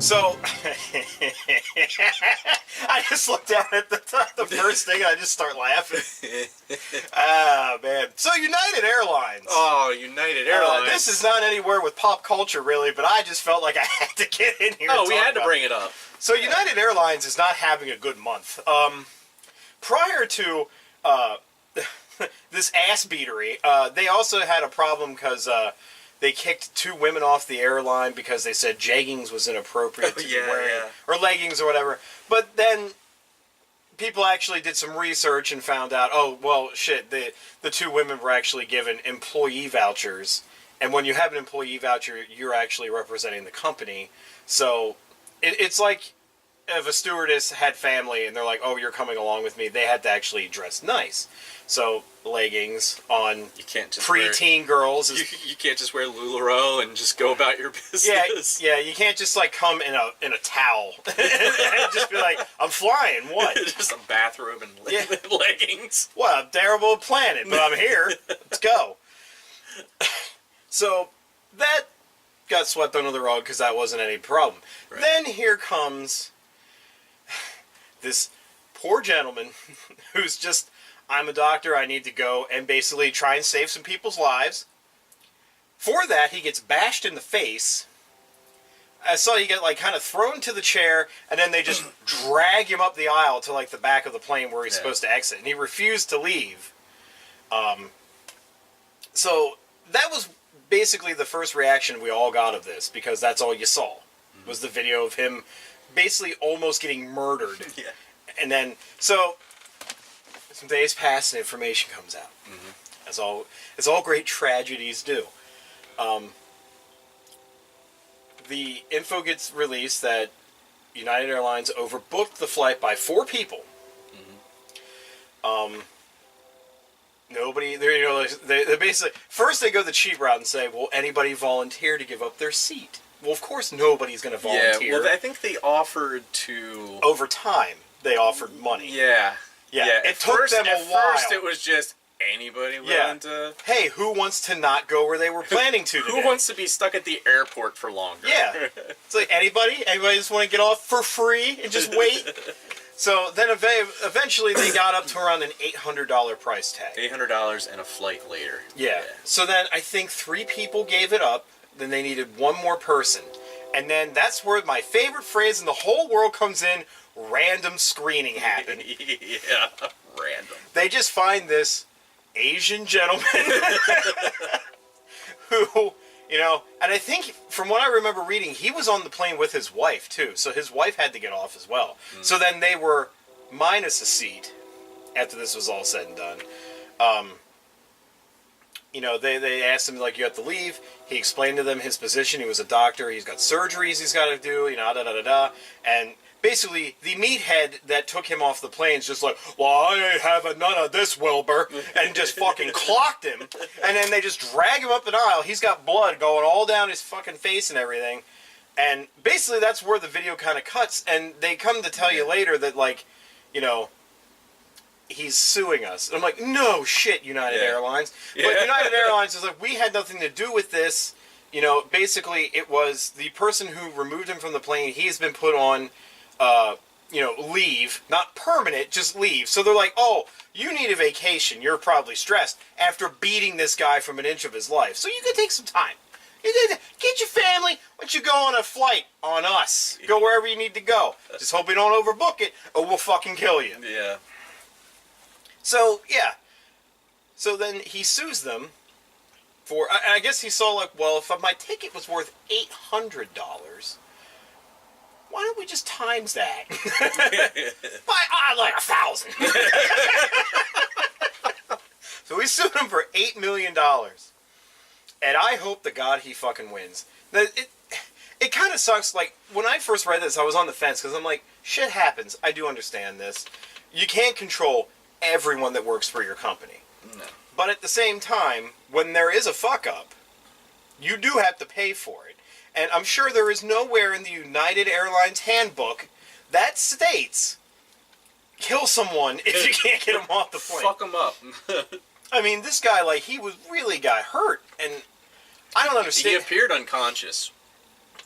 So, I just looked down at the first thing and I just start laughing. Ah, man. So, United Airlines. Oh, United Airlines. This is not anywhere with pop culture, really, but I just felt like I had to get in here. Oh, we had to bring it up. So, United Airlines is not having a good month. Prior to this ass beatery, they also had a problem because they kicked 2 women off the airline because they said jeggings was inappropriate to be wearing, or leggings or whatever. But then people actually did some research and found out, oh, well, shit, the 2 women were actually given employee vouchers. And when you have an employee voucher, you're actually representing the company. So it's like if a stewardess had family and they're like, oh, you're coming along with me, they had to actually dress nice. So leggings on preteen girls. You can't just wear LuLaRoe and just go about your business. Yeah, you can't just like come in a towel and just be like, I'm flying. What? Just a bathrobe and leggings. Well, a terrible planet, but I'm here. Let's go. So that got swept under the rug because that wasn't any problem. Right. Then here comes this poor gentleman who's just, I'm a doctor, I need to go and basically try and save some people's lives. For that, he gets bashed in the face. I saw he get like kind of thrown to the chair, and then they just drag him up the aisle to like the back of the plane where he's supposed to exit, and he refused to leave. So that was basically the first reaction we all got of this, because that's all you saw, was the video of him basically almost getting murdered. Yeah. And then, so some days pass and information comes out. As all great tragedies do. The info gets released that United Airlines overbooked the flight by 4 people. Nobody, they basically, first they go the cheap route and say, will anybody volunteer to give up their seat? Well, of course nobody's going to volunteer. Yeah, well, I think they offered to... Over time, they offered money. Yeah. It took them a while. At first, it was just anybody willing to... Hey, who wants to not go where they were planning to today? Who wants to be stuck at the airport for longer? Yeah. It's like, anybody? Anybody just want to get off for free and just wait? So then eventually they got up to around an $800 price tag. $800 and a flight later. Yeah. So then I think 3 people gave it up. Then they needed 1 more person. And then that's where my favorite phrase in the whole world comes in, random screening happened. Yeah, random. They just find this Asian gentleman who, and I think from what I remember reading, he was on the plane with his wife too. So his wife had to get off as well. So then they were minus a seat after this was all said and done. They asked him, like, you have to leave. He explained to them his position. He was a doctor. He's got surgeries he's got to do, And basically, the meathead that took him off the plane is just like, well, I ain't having none of this, Wilbur. And just fucking clocked him. And then they just drag him up an aisle. He's got blood going all down his fucking face and everything. And basically, that's where the video kind of cuts. And they come to tell you later that, like, he's suing us. And I'm like, no shit, United Airlines. But United Airlines is like, we had nothing to do with this. Basically, it was the person who removed him from the plane. He's been put on, leave. Not permanent, just leave. So they're like, oh, you need a vacation. You're probably stressed after beating this guy from an inch of his life. So you can take some time. Get your family. Why don't you go on a flight on us? Go wherever you need to go. Just hope we don't overbook it, or we'll fucking kill you. Yeah. So, yeah. So then he sues them for... I guess he saw, like, well, if my ticket was worth $800, why don't we just times that? By, like, 1,000. So we sued him for $8 million. And I hope to God he fucking wins. It kind of sucks. Like, when I first read this, I was on the fence, because I'm like, shit happens. I do understand this. You can't control everyone that works for your company. No. But at the same time, when there is a fuck-up, you do have to pay for it. And I'm sure there is nowhere in the United Airlines handbook that states, kill someone if you can't get them off the plane. Fuck them up. I mean, this guy, like, he really got hurt, and I don't understand. He appeared unconscious.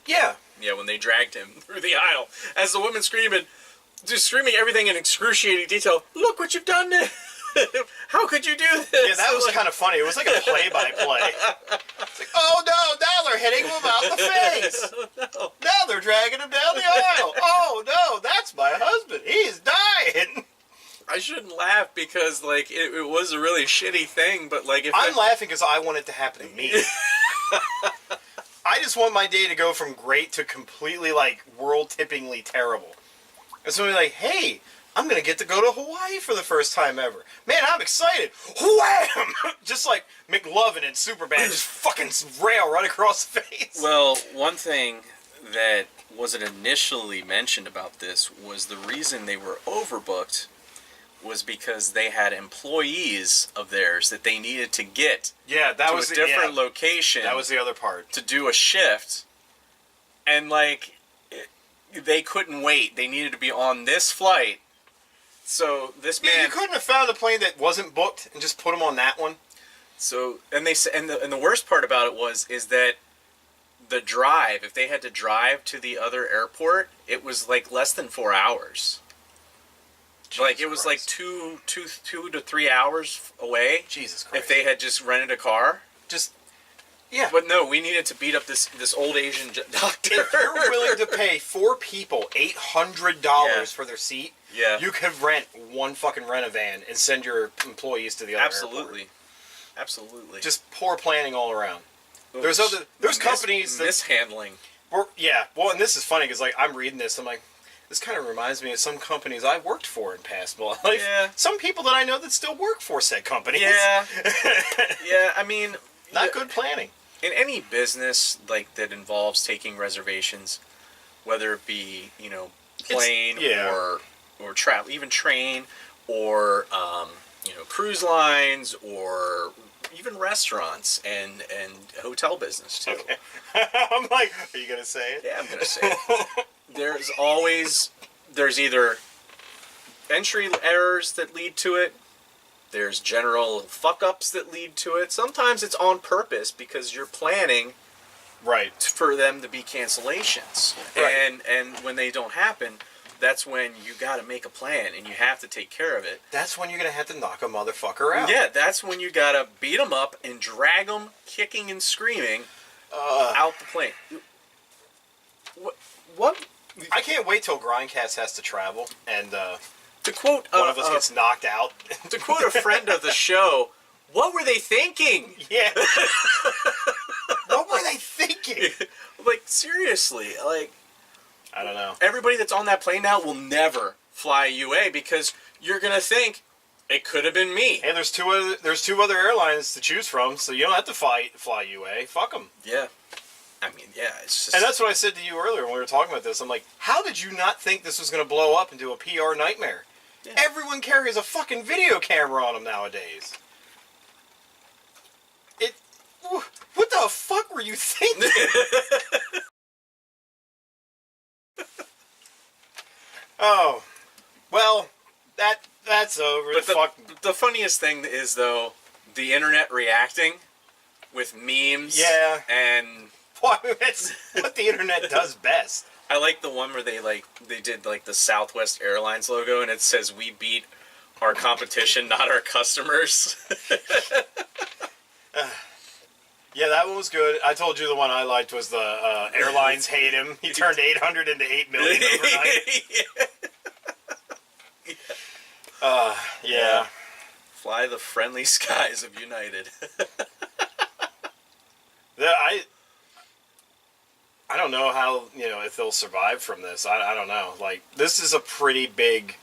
Yeah. Yeah, when they dragged him through the aisle, as the woman just screaming everything in excruciating detail. Look what you've done to How could you do this? Yeah, that was kind of funny. It was like a play-by-play. It's like, oh no, now they're hitting him about the face. No. Now they're dragging him down the aisle. Oh no, that's my husband. He's dying. I shouldn't laugh because, like, it was a really shitty thing, but, like, if I'm laughing because I want it to happen to me. I just want my day to go from great to completely, like, world-tippingly terrible. And somebody like, hey, I'm going to get to go to Hawaii for the first time ever. Man, I'm excited. Wham! Just like McLovin in Superbad, just fucking rail right across the face. Well, one thing that wasn't initially mentioned about this was the reason they were overbooked was because they had employees of theirs that they needed to get to a different location. That was the other part. To do a shift. And, like, they couldn't wait. They needed to be on this flight. So this man... you couldn't have found a plane that wasn't booked and just put them on that one? So, and the worst part about it is that the drive, if they had to drive to the other airport, it was, like, less than 4 hours. Like, it was like 2 to 3 hours away. Jesus Christ. If they had just rented a car. Yeah. But no, we needed to beat up this old Asian doctor. If you're willing to pay 4 people $800 for their seat, you could rent one fucking rent-a-van and send your employees to the other airport. Absolutely. Just poor planning all around. There's companies that... Mishandling. Well, and this is funny because, like, I'm reading this, I'm like, this kind of reminds me of some companies I worked for in past life. Yeah. Some people that I know that still work for said companies. Yeah. Yeah, I mean... Not good planning. In any business, like, that involves taking reservations, whether it be, plane or travel, even train, or, cruise lines, or even restaurants and hotel business, too. Okay. I'm like, are you going to say it? Yeah, I'm going to say it. There's either entry errors that lead to it, there's general fuck-ups that lead to it. Sometimes it's on purpose because you're planning for them to be cancellations. Right. And when they don't happen, that's when you got to make a plan and you have to take care of it. That's when you're going to have to knock a motherfucker out. Yeah, that's when you got to beat them up and drag them kicking and screaming out the plane. What? I can't wait till Grindcast has to travel and to quote one of us gets knocked out. To quote a friend of the show, what were they thinking? Yeah. What were they thinking? Like, seriously, like... I don't know. Everybody that's on that plane now will never fly UA because you're going to think, it could have been me. Hey, there's two other airlines to choose from, so you don't have to fly UA. Fuck them. Yeah. I mean, yeah, it's just... And that's what I said to you earlier when we were talking about this. I'm like, how did you not think this was going to blow up into a PR nightmare? Yeah. Everyone carries a fucking video camera on them nowadays. What the fuck were you thinking? Oh, well, that's over. But the funniest thing is, though, the internet reacting with memes. Yeah. And... Well, that's what the internet does best. I like the one where they did the Southwest Airlines logo and it says, "We beat our competition, not our customers." Yeah, that one was good. I told you the one I liked was the Airlines hate him. He turned 800 into 8 million overnight. Yeah. Fly the friendly skies of United. I don't know how, if they'll survive from this. I don't know. Like, this is a pretty big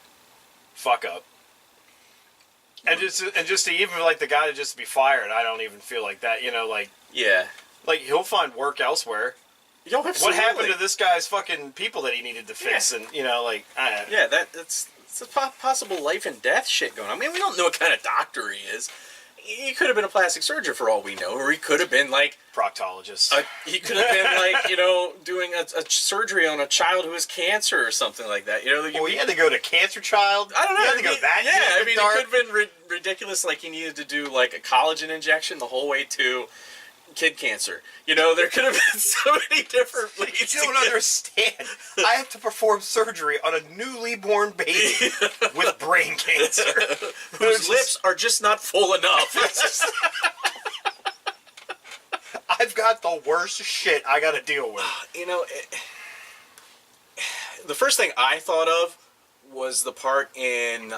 fuck up. And just to even like the guy to just be fired, I don't even feel like that, Yeah. Like, he'll find work elsewhere. Yo, what happened to this guy's fucking people that he needed to fix? Yeah. And, Yeah, it's a possible life and death shit going on. I mean, we don't know what kind of doctor he is. He could have been a plastic surgeon for all we know, or he could have been proctologist. He could have been doing a surgery on a child who has cancer or something like that. He had to go to Cancer Child. I don't know. He had to go that. Yeah, I mean, it could have been ridiculous. Like he needed to do like a collagen injection the whole way to kid cancer. You know, there could have been so many different leads. You don't understand. I have to perform surgery on a newly born baby with brain cancer. Whose lips are just not full enough. I've got the worst shit I gotta deal with. You know, the first thing I thought of was the part in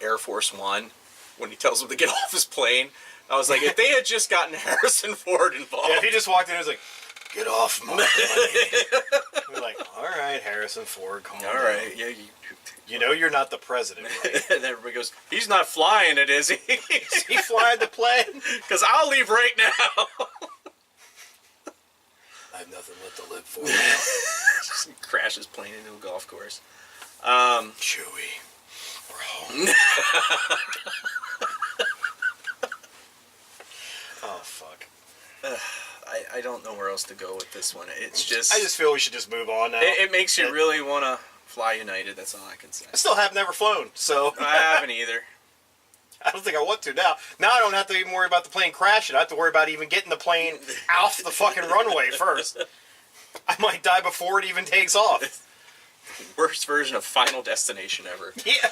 Air Force One when he tells him to get off his plane. I was like, if they had just gotten Harrison Ford involved. Yeah, if he just walked in and was like, get off my plane. We're like, all right, Harrison Ford, come on. All right, yeah. You know you're not the president, right? And everybody goes, he's not flying it, is he? Is he flying the plane? Because I'll leave right now. I have nothing left to live for now. Just crash his plane into a golf course. Chewie, we're home. Oh, fuck. I don't know where else to go with this one. It's just... I just feel we should just move on now. It makes you really want to fly United, that's all I can say. I still have never flown, so... I haven't either. I don't think I want to now. Now I don't have to even worry about the plane crashing. I have to worry about even getting the plane off the fucking runway first. I might die before it even takes off. Worst version of Final Destination ever. Yeah.